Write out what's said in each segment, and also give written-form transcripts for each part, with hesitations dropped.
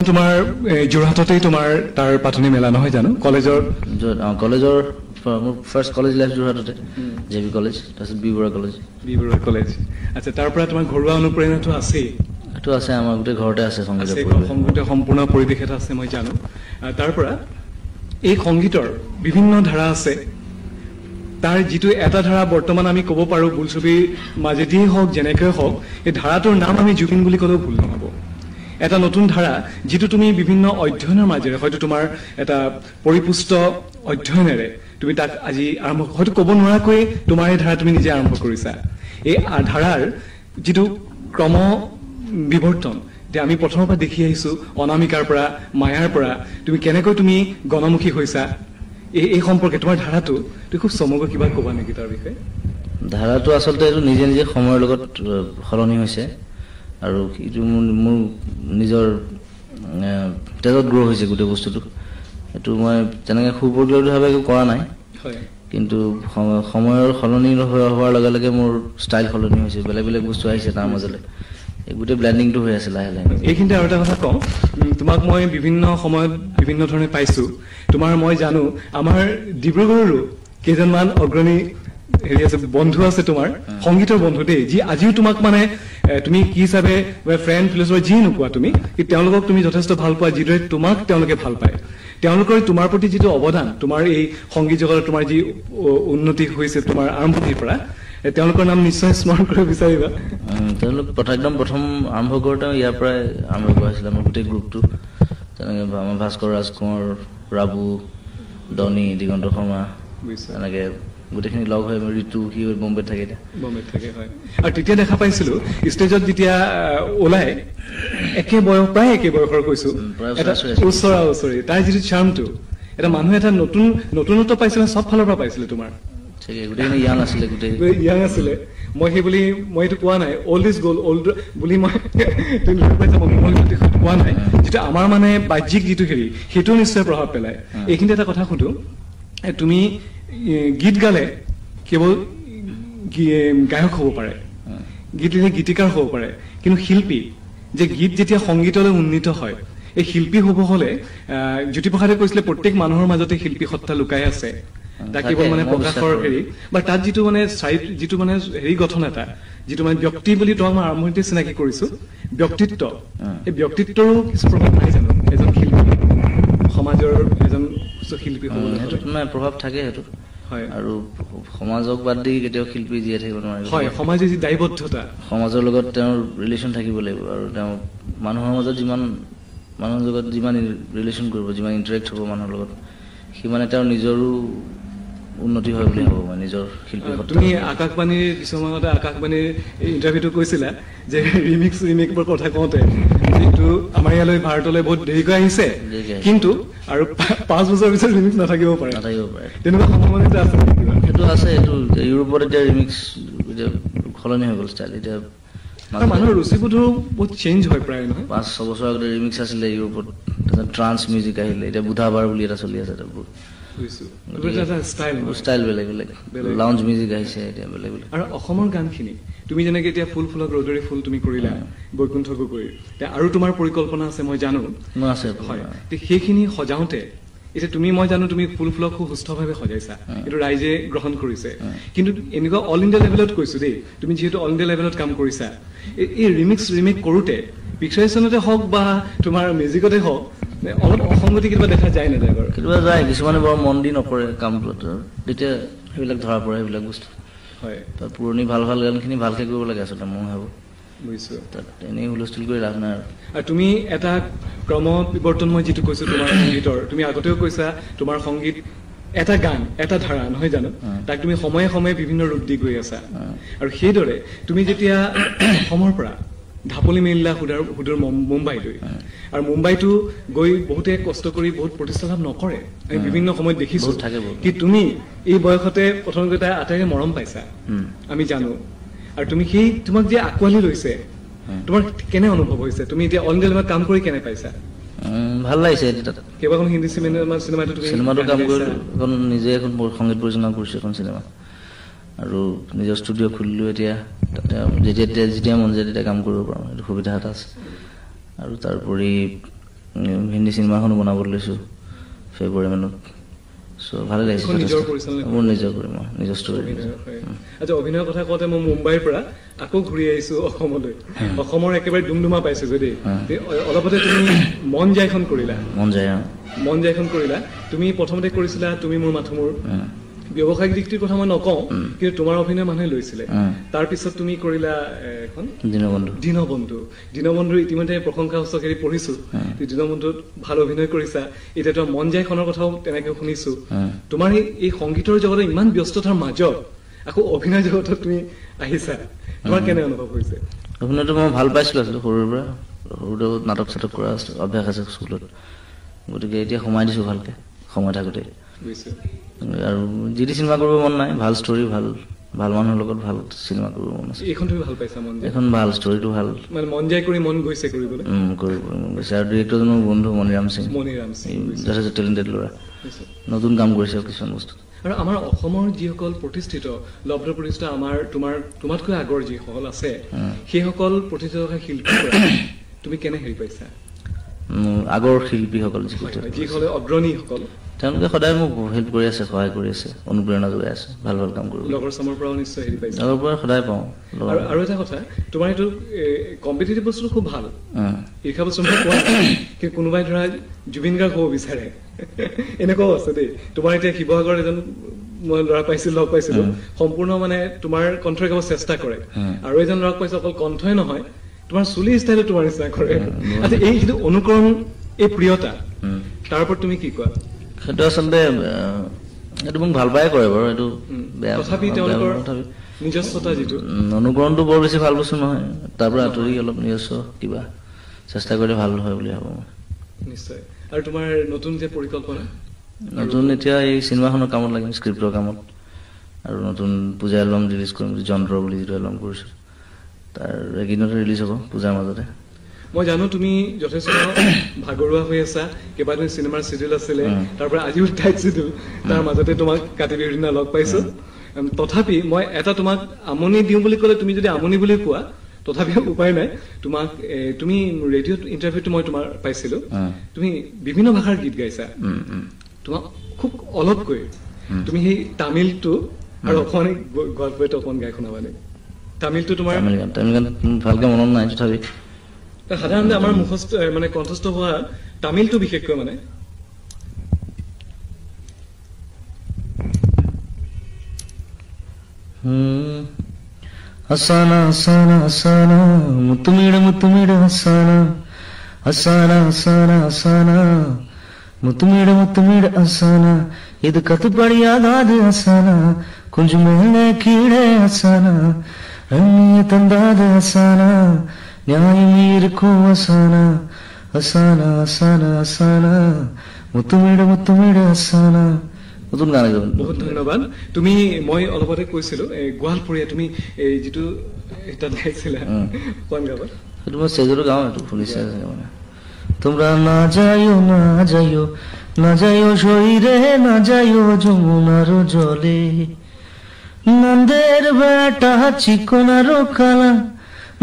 তোমাৰ যোৰহাটতেই তোমাৰ তাৰ পাতনি মেলা নহয় জানো কলেজৰ মোৰ ফাৰ্ষ্ট কলেজ লাইফ যোৰহাটতে জেবি কলেজ তাৰপিছত বি বৰুৱা কলেজ আচ্ছা তাৰ পৰা তোমাৰ ঘৰুৱা অনুপ্ৰেৰণাটো আছেই এইটো আছে আমাৰ গোটেই ঘৰতে আছে সংগীতৰ সম্পূৰ্ণ পৰিৱেশ এটা আছে মই জানো তাৰ পৰা এই সংগীতৰ বিভিন্ন ধাৰা আছে তাৰ যিটো এটা ধাৰা বৰ্তমান আমি ক'ব পাৰো বোলছবিৰ মাজেদিয়েই হওক যেনেকৈ হওক এই ধাৰাটোৰ নাম আমি জুবিন বুলি ক'লেও ভুল নহ'ব এটা নতুন ধাৰা যিটো তুমি বিভিন্ন অধ্যয়নৰ মাজেৰে হয়তো তোমাৰ এটা পৰিপুষ্ট অধ্যয়নেৰে তুমি তাক আজি আৰম্ভ হয়তো ক'ব নোৱাৰাকৈ তোমাৰ এই ধাৰা তুমি নিজে আৰম্ভ কৰিছা এই ধাৰাৰ যিটো ক্ৰম বিৱৰ্তন যে আমি প্ৰথমৰ পৰা দেখি আহিছো অনামিকাৰ পৰা মায়াৰ পৰা তুমি কেনেকৈ তুমি গণমুখী হৈছা এই সম্পৰ্কে তোমাৰ ধাৰাটো তুমি খুব চমকৈ কিবা ক'বা নেকি তাৰ বিষয়ে ধাৰাটো আচলতে এইটো নিজে নিজে সময়ৰ লগত সলনি হৈছে আৰু এইটো মোৰ নিজৰ তেজত গ্ৰ' হৈছে গোটেই বস্তুটো এইটো মই তেনেকৈ সুপৰিকল্পিতভাৱে একো কৰা নাই কিন্তু সময়ৰ সলনি হোৱাৰ লগে লগে মোৰ ষ্টাইল সলনি হৈছে বেলেগ বেলেগ বস্তু আহিছে তাৰ মাজলৈ এই গোটেই ব্লেণ্ডিংটো হৈ আছে লাহে লাহে এইখিনিতে আৰু এটা কথা কওঁ তোমাক মই বিভিন্ন সময়ত বিভিন্ন ধৰণে পাইছোঁ তোমাৰ মই জানো আমাৰ ডিব্ৰুগড়ৰো কেইজনমান অগ্ৰণী হেৰি আছে বন্ধু আছে তোমাৰ সংগীতৰ বন্ধু দেই যি আজিও তোমাক মানে তুমি কি হিচাপে ফ্ৰেণ্ড ফিলচফাৰ যি নোকোৱা তুমি তেওঁলোকক তুমি যথেষ্ট ভাল পোৱা যিদৰে তোমাক তেওঁলোকে ভাল পায় তেওঁলোকৰ তোমাৰ প্ৰতি যিটো অৱদান তোমাৰ এই সংগীত জগতৰ তোমাৰ যি উন্নতি হৈছে তোমাৰ আৰম্ভণিৰ পৰা তেওঁলোকৰ নাম নিশ্চয় স্মৰণ কৰিব বিচাৰিবা তেওঁলোক একদম প্ৰথম আৰম্ভ কৰোঁতে ইয়াৰ পৰাই আৰম্ভ কৰাইছিলে আমাৰ গোটেই গ্ৰুপটো তেনেকৈ আমাৰ ভাস্কৰ ৰাজকোঁৱৰ ৰাবু ডনি দিগন্ত শৰ্মা তেনেকৈ গোটেইখিনি লগ হৈ ঋতু সি বম্বেত থাকে হয় আৰু তেতিয়া দেখা পাইছিলো ষ্টেজত যেতিয়া ওলাই প্ৰায় একে বয়সৰ কৈছো ওচৰা ওচৰি তাৰ যিটো চাৰ্মটো এটা মানুহে এটা নতুনত্ব পাইছিলে চব ফালৰ পৰা পাইছিলে তোমাৰ ইয়াং আছিলে মই সেই বুলি মই এইটো কোৱা নাই অল্ড ইজ গ'ল্ড অল্ড বুলি মই কোৱা নাই যিটো আমাৰ মানে বাহ্যিক যিটো হেৰি সেইটো নিশ্চয় প্ৰভাৱ পেলায় এইখিনিতে এটা কথা সুধো তুমি গীত গালে কেৱল গায়ক হ'ব পাৰে গীত লিখে গীতিকাৰ হ'ব পাৰে কিন্তু শিল্পী যে গীত যেতিয়া সংগীতলৈ উন্নীত হয় এই শিল্পী হ'ব হলে জ্যোতিপ্ৰসাদে কৈছিলে প্ৰত্যেক মানুহৰ মাজতে শিল্পী সত্তা লুকাই আছে তাক কেৱল মানে প্ৰকাশৰ হেৰি বা তাত যিটো মানে যিটো মানে হেৰি গঠন এটা যিটো মানে ব্যক্তি বুলি তোমাক মই আৰম্ভণিতে চিনাকি কৰিছো ব্যক্তিত্ব এই ব্যক্তিত্বৰো কিছু প্ৰভাৱ নাই জানো এজন শিল্পী সমাজৰ এজন শিল্পী হ'বলৈ প্ৰভাৱ থাকে সেইটো হয় আৰু সমাজক বাদ দি কেতিয়াও শিল্পী জীয়াই থাকিব নোৱাৰিব হয় সমাজৰ যি দায়বদ্ধতা সমাজৰ লগত তেওঁৰ ৰিলেশ্যন থাকিব লাগিব আৰু তেওঁ মানুহৰ মাজত মানুহৰ লগত যিমান ৰিলেশ্যন কৰিব যিমান ইণ্টাৰেক্ট হ'ব মানুহৰ লগত সিমানে তেওঁৰ নিজৰো উন্নতি হয় বুলি ভাবো মই নিজৰ শিল্পী তুমি আকাশবাণীৰ কিছুমানতে আকাশবাণীৰ ইণ্টাৰভিউটো কৈছিলা যে ৰিমিক্সৰ কথা কওঁতে যিটো আমাৰ ইয়ালৈ ভাৰতলৈ বহুত দেৰিকৈ আহিছে কিন্তু আৰু 5 বছৰ পিছত ৰিমিক্স নাথাকিব পাৰে তেনেকুৱা সম্ভাৱনা আছে সেইটো আছে এইটো ইউৰোপত এতিয়া ৰিমিক্স সলনি হৈ গ'ল ষ্টাইল এতিয়া মানুহৰ ৰুচিবোধো বহুত চেঞ্জ হয় প্ৰায় নহয় 5-6 বছৰ আগতে ৰিমিক্স আছিলে ইউৰোপত ট্ৰান্স মিউজিক আহিলে এতিয়া বুধাবাৰ বুলি এটা চলি আছে ষ্টাইল বেলেগ বেলেগ লাউঞ্জ মিউজিক আহিছে এতিয়া বেলেগ বেলেগ আৰু অসমৰ গানখিনি তুমি যেনেকৈ এতিয়া ফুলক ৰ'দৰে ফুল তুমি কৰিলা বৈকুণ্ঠ গগৈ আৰু তোমাৰ পৰিকল্পনা আছে মই জানো আছে হয় সেইখিনি সজাওঁতে এতিয়া তুমি মই জানো তুমি ফুলক খুব সুস্থভাৱে সজাইছা এইটো ৰাইজে গ্ৰহণ কৰিছে কিন্তু এনেকুৱা অল ইণ্ডিয়া লেভেলত কৈছো দেই তুমি যিহেতু অল ইণ্ডিয়া লেভেলত কাম কৰিছা এই ৰিমেক কৰোঁতে পিকচাৰেশ্যনতে হওক বা তোমাৰ মিউজিকতে হওক অলপ অসংগতি কিবা দেখা যায় নাযায় বাৰু কেতিয়াবা যায় কিছুমানে বৰ মন দি নকৰে কামটোত তেতিয়া সেইবিলাক ধৰা পৰে সেইবিলাক বস্তু হয় তাত পুৰণি ভাল গানখিনি ভালকৈ কৰিব লাগে আচলতে মই ভাবোঁ বুজিছোঁ তাত এনেই হুলস্থুল কৰি লাভ নাই আৰু তুমি এটা ক্ৰম বিৱৰ্তন মই যিটো কৈছোঁ তোমাৰ সংগীতৰ তুমি আগতেও কৈছা তোমাৰ সংগীত এটা গান এটা ধাৰা নহয় জানো তাক তুমি সময়ে সময়ে বিভিন্ন ৰূপ দি গৈ আছা আৰু সেইদৰে তুমি যেতিয়া অসমৰ পৰা ঢাপলি মেলিলা সুদূৰ মুম্বাইলৈ আৰু মুম্বাইতো গৈ বহুতে কষ্ট কৰি বহুত প্ৰতিষ্ঠা লাভ নকৰে আমি বিভিন্ন সময়ত দেখিছো কি তুমি এই বয়সতে প্ৰথম কথা আটাইৰে মৰম পাইছা আমি জানো আৰু তুমি সেই তোমাক যে আঁকোৱালি লৈছে তোমাৰ কেনে অনুভৱ হৈছে তুমি এতিয়া অল ইণ্ডিয়া লেভেলত কাম কৰি কেনে পাইছা ভাল লাগিছে কেইবাখন হিন্দী চিনেমাটো কাম কৰি এখন নিজে এখন সংগীত পৰিচালনা কৰিছোঁ এখন চিনেমা আৰু নিজৰ ষ্টুডিঅ' খুলিলোঁ এতিয়া যেতিয়া মন যায় তেতিয়া কাম কৰিব পাৰোঁ এইটো সুবিধা এটা আছে আৰু তাৰোপৰি হিন্দী চিনেমাখনো বনাবলৈ লৈছোঁ ফেব্ৰুৱাৰী মানত চ' ভালে লাগিছে মোৰ নিজৰ কৰি মই নিজৰ ষ্টৰী আচ্ছা অভিনয়ৰ কথা কওঁতে মই মুম্বাইৰ পৰা আকৌ ঘূৰি আহিছো অসমলৈ অসমৰ একেবাৰে ডুমডুমা পাইছো যদি অলপতে তুমি মন যায়খন কৰিলা মন যায়খন কৰিলা তুমি প্ৰথমতে কৰিছিলা তুমি মোৰ মাথো মোৰ ব্যৱসায়িক দিশটোৰ কথা মই নকওঁ কিন্তু তোমাৰ অভিনয় মানুহে লৈছিলে তাৰপিছত তুমি কৰিলা এখন দীনবন্ধু ইতিমধ্যে প্ৰশংসা হেৰি পঢ়িছো দীনবন্ধুত ভাল অভিনয় কৰিছা এতিয়া মন যায়খনৰ কথাও তেনেকে শুনিছো তোমাৰ এই সংগীতৰ জগতত ইমান ব্যস্ততাৰ মাজত আকৌ অভিনয় জগতত তুমি আহিছা তোমাৰ কেনে অনুভৱ হৈছে অভিনয়টো মই ভাল পাইছিলো আছিলো সৰুৰ পৰা সৰুতে নাটক চাটক কৰা অভ্যাস আছে স্কুলত গতিকে এতিয়া সোমাই দিছো ভালকে সময় থাকোতে আৰু যিটি চিনেমা কৰিব মন নাই ভাল ষ্টৰী ভাল মানুহৰ লগত ভাল চিনেমা কৰিব মন আছে এইখন তুমি ভাল পাইছা মন যায় এখন ভাল ষ্টৰীটো ভাল মানে মন যায় কৰি মন গৈছে কৰিবলৈ মন গৈছে আৰু ডিৰেক্টৰজনৰ বন্ধু মণিৰাম সিং যথেষ্ট টেলেণ্টেড ল'ৰা নতুন কাম কৰিছে কিছুমান বস্তু আৰু আমাৰ অসমৰ যিসকল প্ৰতিষ্ঠিত লব্ধ প্ৰতিষ্ঠিত আমাৰ তোমাতকৈ আগৰ যিসকল আছে সেইসকল প্ৰতিষ্ঠিত শিল্পী তুমি কেনে হেৰি পাইছা আগৰ শিল্পীসকল যিসকলে অগ্ৰণীসকল তেওঁলোকে সদায় মোক হেল্প কৰি আছে সহায় কৰি আছে অনুপ্ৰেৰণা যোগাই আছে ভাল কাম কৰিব লগৰ চামৰ পৰাও নিশ্চয় হেৰি পাইছে লগৰ পৰা সদায় পাওঁ আৰু এটা কথা তোমাৰ এইটো কম্পিটিটিভ বস্তুটো খুব ভাল ঈৰ্ষা বস্তু কোৱা কিন্তু কোনোবাই ধৰা জুবিন গাৰ্গ হ'ব বিচাৰে এনেকুৱাও আছে দেই তোমাৰ এতিয়া শিৱসাগৰ এজন মই ল'ৰা লগ পাইছিলো সম্পূৰ্ণ মানে তোমাৰ কণ্ঠ গাব চেষ্টা কৰে আৰু এজন ল'ৰাক পাইছো অকল কণ্ঠই নহয় তোমাৰ চুলি ষ্টাইলো তোমাৰ নিচিনা কৰে আচ্ছা এই যিটো অনুকৰণ এই প্ৰিয়তা তাৰ ওপৰত তুমি কি কোৱা সেইটো আচলতে এইটো মোক ভাল পাই কৰে বাৰু এইটো তথাপি তেওঁলোকৰ নিজস্বতা যিটো অনুকৰণটো বৰ বেছি ভাল বস্তু নহয় তাৰ পৰা আঁতৰি অলপ নিজস্ব কিবা চেষ্টা কৰিলে ভাল হয় বুলি ভাবোঁ নিশ্চয় আৰু তোমাৰ নতুন যে পৰিকল্পনা নতুন এতিয়া এই চিনেমাখনৰ কামত লাগিম স্ক্ৰিপ্টৰ কামত আৰু নতুন পূজা এলবাম ৰিলিজ কৰিম যন্ত্ৰ বুলি যিটো এলবাম কৰিছোঁ তাৰ এইকেইদিনতে ৰিলিজ হ'ব পূজাৰ মাজতে মই জানো তুমি যথেষ্ট ভাগৰুৱা হৈ আছা কেইবাদিন চিনেমাৰ চিডিউল আছিলে তাৰ পৰা আজিও টাইট চিডিউল তাৰ মাজতে তোমাক কাতি বিহুৰ দিনা লগ পাইছো তথাপি মই এটা তোমাক আমনি দিওঁ বুলি ক'লে তুমি যদি আমনি বুলি কোৱা তথাপিও উপায় নাই তোমাক তুমি ৰেডিঅ'ত ইণ্টাৰভিউটো মই তোমাৰ পাইছিলো তুমি বিভিন্ন ভাষাৰ গীত গাইছা তোমাক খুব অলপকৈ তুমি সেই তামিলটো আৰু অসমীয়া গোৱালপাৰীয়াটো অকণমান গাই শুনাবানে তামিলটো তোমাৰ ভালকে মনত নাই তথাপি সাধাৰণতে আমাৰ মুখস্থ মানে কণ্ঠস্থ হোৱা তামিলটো বিশেষকৈ মানে అసానా అసానా అసానా ముత్తుమీడ అసానా అసానా అసానా అసానా ముత్తుమీడ అసానా ఇది కతుపడియాగాదు అసానా కొంచెం మేలే కీడే అసానా అన్నీ తందాదు అసానా న్యాయం இருக்கும் అసానా అసానా అసానా అసానా ముత్తుమీడ అసానా নতুন গান গাব বহুত ধন্যবাদ তুমি মই অলপতে কৈছিলো গোৱালপৰীয়া তুমি এই যিটো এটা গাইছিলা কোন গাবা সেইটো মই সেজৰো গাও এইটো শুনিছা মানে তোমরা না যাইও শরীরে না যাইও যমুনার জলে নন্দের বেটা চিকনারো কালা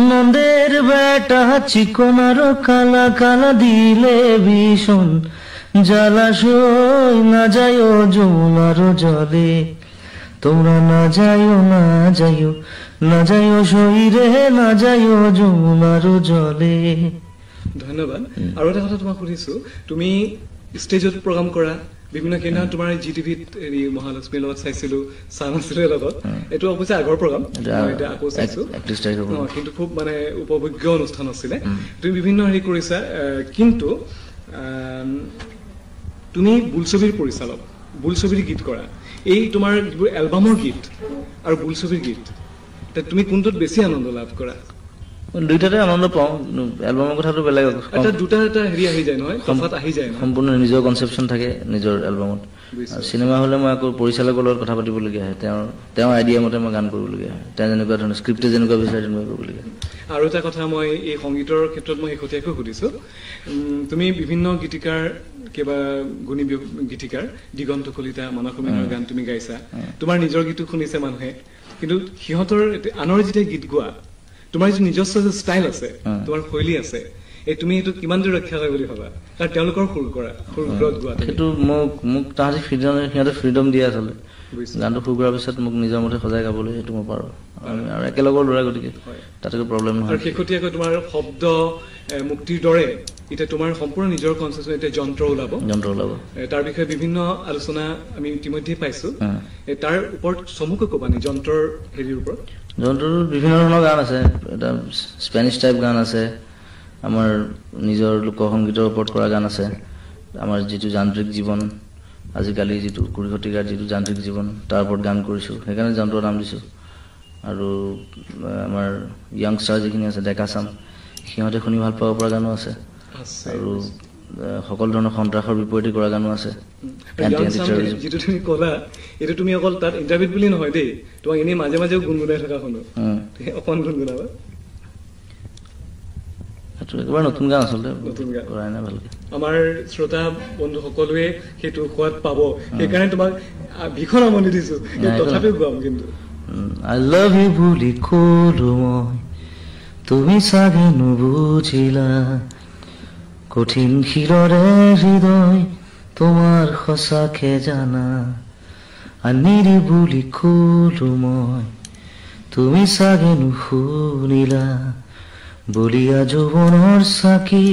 নন্দের বেটা চিকনারো কালা কালা দিলে ভীষণ জলাশয় না যাইও যমুনার জলে তোমরা না যাইও শরীরে না যাইও যমুনার জলে ধন্যবাদ আৰু এটা কথা তোমাক সুধিছো তুমি ষ্টেজত প্ৰগ্ৰাম কৰা বিভিন্ন কেইদিন তোমাৰ জি টিভিত মহালক্ষ্মীৰ লগত চাইছিলো চানাচিলৰ লগত এইটো অৱশ্যে আগৰ প্ৰগ্ৰাম এটা আকৌ চাইছো কিন্তু খুব মানে উপভোগ্য অনুষ্ঠান আছিলে তুমি বিভিন্ন হেৰি কৰিছা কিন্তু তুমি বোলছবিৰ পৰিচালক বোলছবিৰ গীত কৰা এই তোমাৰ যিবোৰ এলবামৰ গীত আৰু বোলছবিৰ গীত তুমি কোনটোত বেছি আনন্দ লাভ কৰা দুইটাতে আনন্দ পাওঁ এলবামৰ কথাটো বেলেগ এটা দুটা এটা হেৰি আহি যায় নহয় তফাত আহি যায় সম্পূৰ্ণ নিজৰ কনচেপশ্যন থাকে নিজৰ এলবামত চিনেমা হ'লে মই আকৌ পৰিচালকৰ লগত কথা পাতিবলগীয়া হয় তেওঁৰ আইডিয়া মতে মই গান কৰিবলগীয়া হয় তেওঁ যেনেকুৱা ধৰণৰ স্ক্ৰিপ্টে যেনেকুৱা বিচাৰে তেনেকুৱা কৰিবলগীয়া আৰু এটা কথা মই এই সংগীতৰ ক্ষেত্ৰত মই শেহতীয়াকৈ সুধিছো তুমি বিভিন্ন গীতিকাৰ কিবা গুণী গীতিকাৰ দিগন্ত কলিতা মানস মেনৰ গান তুমি গাইছা তোমাৰ নিজৰ গীতো শুনিছে মানুহে কিন্তু সিহঁতৰ আনৰ যেতিয়া গীত গোৱা তোমাৰ যিটো নিজস্ব ষ্টাইল আছে তোমাৰ শৈলী আছে এই তুমি এইটো কিমান দূৰ ৰক্ষা কৰে বুলি ভাবা কাৰণ তেওঁলোকৰ সুৰত গোৱা সেইটো মোক তাহাঁতি সিহঁতে ফ্ৰীডম দিয়ে আচলতে গানটো সুৰ কৰাৰ পিছত মোক নিজৰ মতে সজাই গাবলৈ সেইটো মই পাৰোঁ আৰু একেলগৰ ল'ৰা গতিকে তাত একো প্ৰব্লেম নহয় আৰু শেহতীয়াকৈ তোমাৰ শব্দ মুক্তিৰ দৰে এতিয়া তোমাৰ সম্পূৰ্ণ নিজৰ কনচেপ্ট এতিয়া যন্ত্ৰ ওলাব তাৰ বিষয়ে বিভিন্ন আলোচনা আমি ইতিমধ্যে পাইছো তাৰ ওপৰত চমুকৈ ক'বানি যন্ত্ৰৰ হেৰিৰ ওপৰত যন্ত্ৰৰ বিভিন্ন ধৰণৰ গান আছে এটা স্পেনিছ টাইপ গান আছে আমাৰ নিজৰ লোকসংগীতৰ ওপৰত কৰা গান আছে আমাৰ যিটো যান্ত্ৰিক জীৱন আজিকালি যিটো 20 শতিকাৰ যিটো যান্ত্ৰিক জীৱন তাৰ ওপৰত গান কৰিছোঁ সেইকাৰণে যন্ত্ৰৰ নাম দিছোঁ আৰু আমাৰ য়াংষ্টাৰ যিখিনি আছে ডেকা চাম সিহঁতে শুনি ভাল পাব পৰা গানো আছে আৰু সকলো ধৰণৰ সন্ত্ৰাসৰ বিপৰীতে কৰা গানো আছে যিটো তুমি ক'লা এইটো তুমি অকল তাত ইণ্টাৰভিউত বুলি নহয় দেই তোমাক এনেই মাজে মাজেও গুণগুণাই থকা শুনো অকণ গুণগুণাবা একেবাৰে নতুন গান আচলতে কৰাই নাই ভালকে আমাৰ শ্ৰোতা বন্ধু সকলোৱে সেইটো সোৱাদ পাব সেইকাৰণে তোমাক ভীষণ আমনি দিছো তথাপিও গোৱাম কিন্তু I love you বুলি ক'লো মই তুমি চাগে নুবুজিলা কঠিন শিলৰে হৃদয় তোমাৰ সঁচাকে জানা আনিৰি বুলি ক'লো মই তুমি চাগে নুশুনিলা বলিয়া যৌৱনৰ চাকি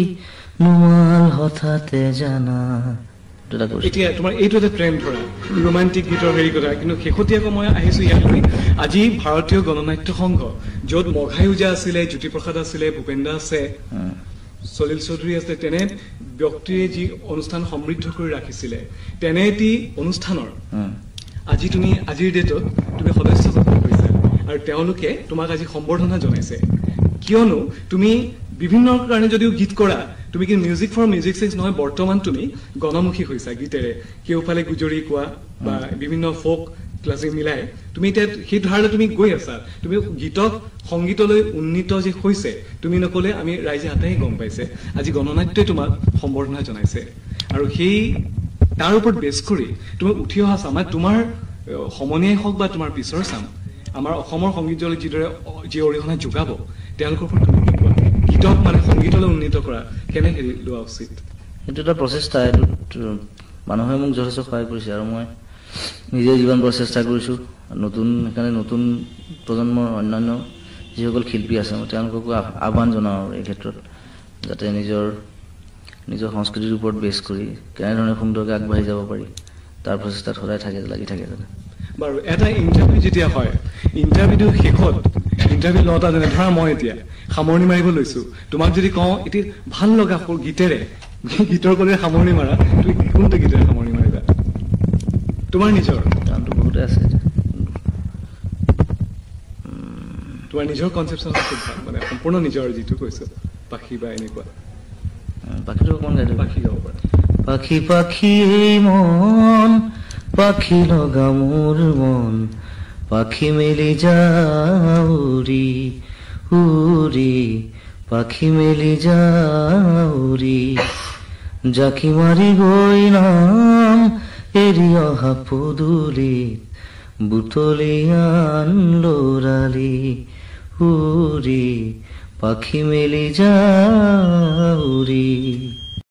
নুমাল হঠাতে জানা এতিয়া তোমাৰ এইটো এটা ট্ৰেণ্ড ধৰা ৰোমান্টিক গীতৰ হেৰি কথা কিন্তু শেহতীয়াকৈ মই আহিছো ইয়ালৈ আজি ভাৰতীয় গণনাট্য সংঘ য'ত মঘাই ওজা আছিলে জ্যোতিপ্ৰসাদ আছিলে ভূপেন্দা আছে সলিল চৌধুৰী আছে তেনে ব্যক্তিয়ে যি অনুষ্ঠান সমৃদ্ধ কৰি ৰাখিছিলে তেনে এটি অনুষ্ঠানৰ আজি তুমি আজিৰ ডেটত তুমি সদস্য গঠন কৰিছা আৰু তেওঁলোকে তোমাক আজি সম্বৰ্ধনা জনাইছে কিয়নো তুমি বিভিন্ন কাৰণে যদিও গীত কৰা তুমি কি মিউজিক ফৰ মিউজিক চেঞ্জ নহয় বৰ্তমান তুমি গণমুখী হৈছা গীতেৰে কেউফালে গুজৰি কোৱা বা বিভিন্ন ফোক ক্লাছিক মিলাই তুমি এতিয়া সেই ধাৰালৈ তুমি গৈ আছা তুমি গীতক সংগীতলৈ উন্নীত যে হৈছে তুমি নকলে আমি ৰাইজে হাতেই গম পাইছে আজি গণনাট্যই তোমাক সম্বৰ্ধনা জনাইছে আৰু সেই তাৰ ওপৰত বেছ কৰি তুমি উঠি অহা চাম তোমাৰ সমনীয়াই হওক বা তোমাৰ পিছৰ চাম আমাৰ অসমৰ সংগীত জগতলৈ যিদৰে যি অৰিহণা যোগাব তেওঁলোকৰ ওপৰত তুমি কি কোৱা গীতক মানে সংগীতলৈ উন্নীত কৰা কেনে হেৰি লোৱা উচিত এইটো এটা প্ৰচেষ্টা এইটোত মানুহে মোক যথেষ্ট সহায় কৰিছে আৰু মই নিজে যিমান প্ৰচেষ্টা কৰিছোঁ সেইকাৰণে নতুন প্ৰজন্মৰ অন্যান্য যিসকল শিল্পী আছে মই তেওঁলোককো আহ্বান জনাওঁ এই ক্ষেত্ৰত যাতে নিজৰ সংস্কৃতিৰ ওপৰত বেছ কৰি কেনেধৰণে সুন্দৰকৈ আগবাঢ়ি যাব পাৰি তাৰ প্ৰচেষ্টাত সদায় লাগি থাকে যাতে বাৰু এটা ইণ্টাৰভিউ যেতিয়া হয় ইণ্টাৰভিউটোৰ শেষত ইণ্টাৰভিউ লওঁতা যেনে ধৰা মই এতিয়া সামৰণি মাৰিব লৈছো তোমাক যদি কওঁ এতিয়া ভাল লগা গীতেৰে গীতৰ কলে সামৰণি মাৰা তুমি কোনটো গীতেৰে সামৰণি মাৰিবা তোমাৰ নিজৰ গানটো বহুতে আছে তোমাৰ নিজৰ কনচেপশ্যন খুব ভাল মানে সম্পূৰ্ণ নিজৰ যিটো কৈছো পাখি বা এনেকুৱা পাখিটো অকণমান গাই দিওঁ পাখি গাব পাৰা পাখি পাখি মন পাখি লগা মোৰ মন পাখি মেলি যাউৰি উৰি পাখি মেলি যাউৰি জাকি মাৰি গৈ নাম এৰি অহা পদূলিত বুটলি আন লৰালি উৰি পাখি মেলি যাউৰি